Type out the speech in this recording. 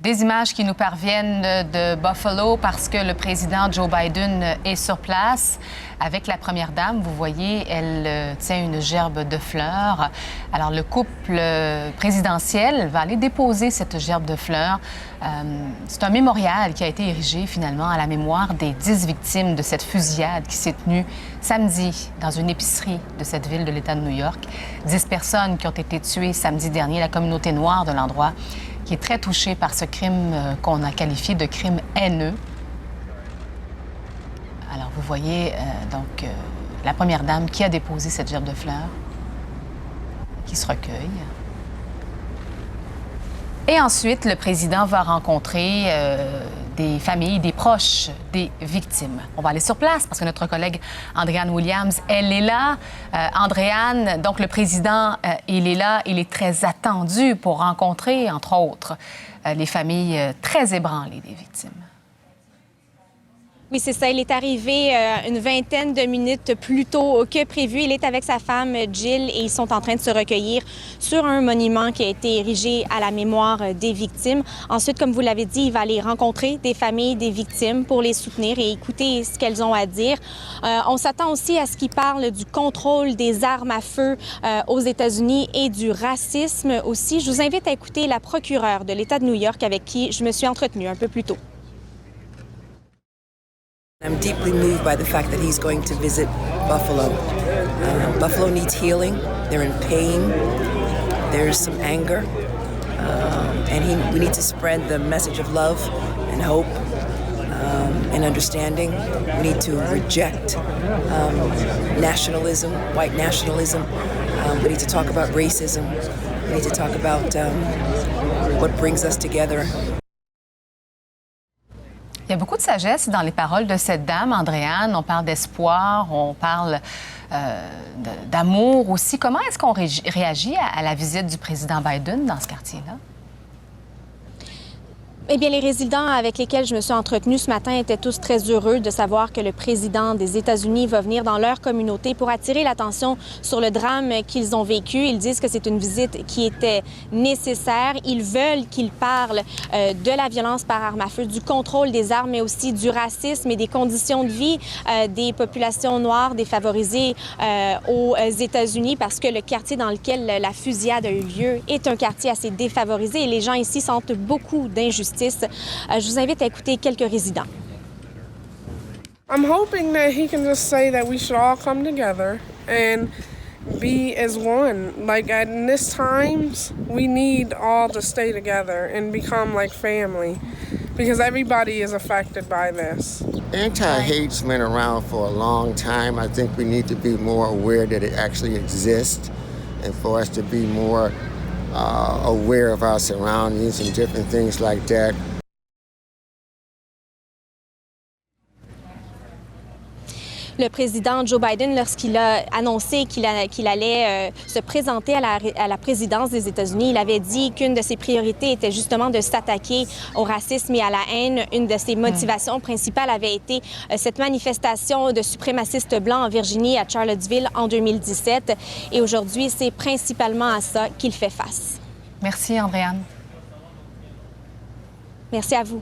Des images qui nous parviennent de Buffalo parce que le président Joe Biden est sur place avec la première dame. Vous voyez, elle tient une gerbe de fleurs. Alors, le couple présidentiel va aller déposer cette gerbe de fleurs. C'est un mémorial qui a été érigé finalement à la mémoire des 10 victimes de cette fusillade qui s'est tenue samedi dans une épicerie de cette ville de l'État de New York. 10 personnes qui ont été tuées samedi dernier. La communauté noire de l'endroit qui est très touchée par ce crime qu'on a qualifié de crime haineux. Alors, vous voyez la première dame qui a déposé cette gerbe de fleurs, qui se recueille. Et ensuite, le président va rencontrer des familles, des proches des victimes. On va aller sur place parce que notre collègue Andréane Williams, elle est là. Andréane, donc le président, il est là. Il est très attendu pour rencontrer, entre autres, les familles très ébranlées des victimes. Oui, c'est ça. Il est arrivé une vingtaine de minutes plus tôt que prévu. Il est avec sa femme Jill et ils sont en train de se recueillir sur un monument qui a été érigé à la mémoire des victimes. Ensuite, comme vous l'avez dit, il va aller rencontrer des familles des victimes pour les soutenir et écouter ce qu'elles ont à dire. On s'attend aussi à ce qu'il parle du contrôle des armes à feu aux États-Unis et du racisme aussi. Je vous invite à écouter la procureure de l'État de New York avec qui je me suis entretenue un peu plus tôt. I'm deeply moved by the fact that he's going to visit Buffalo. Buffalo needs healing. They're in pain. There's some anger. We need to spread the message of love and hope and understanding. We need to reject nationalism, white nationalism. We need to talk about racism. We need to talk about what brings us together. Il y a beaucoup de sagesse dans les paroles de cette dame, Andréane. On parle d'espoir, on parle d'amour aussi. Comment est-ce qu'on réagit à la visite du président Biden dans ce quartier-là? Eh bien, les résidents avec lesquels je me suis entretenue ce matin étaient tous très heureux de savoir que le président des États-Unis va venir dans leur communauté pour attirer l'attention sur le drame qu'ils ont vécu. Ils disent que c'est une visite qui était nécessaire. Ils veulent qu'il parle de la violence par arme à feu, du contrôle des armes, mais aussi du racisme et des conditions de vie des populations noires défavorisées aux États-Unis, parce que le quartier dans lequel la fusillade a eu lieu est un quartier assez défavorisé et les gens ici sentent beaucoup d'injustice. Je vous invite à écouter quelques résidents. I'm hoping that he can just say that we should all come together and be as one. Like in this times, we need all to stay together and become like family because everybody is affected by this. Anti-hate's been around for a long time. I think we need to be more aware that it actually exists and for us to be more aware of our surroundings and different things like that. Le président Joe Biden, lorsqu'il a annoncé qu'il allait se présenter à la présidence des États-Unis, il avait dit qu'une de ses priorités était justement de s'attaquer au racisme et à la haine. Une de ses motivations principales avait été cette manifestation de suprémacistes blancs en Virginie, à Charlottesville, en 2017. Et aujourd'hui, c'est principalement à ça qu'il fait face. Merci, Andréane. Merci à vous.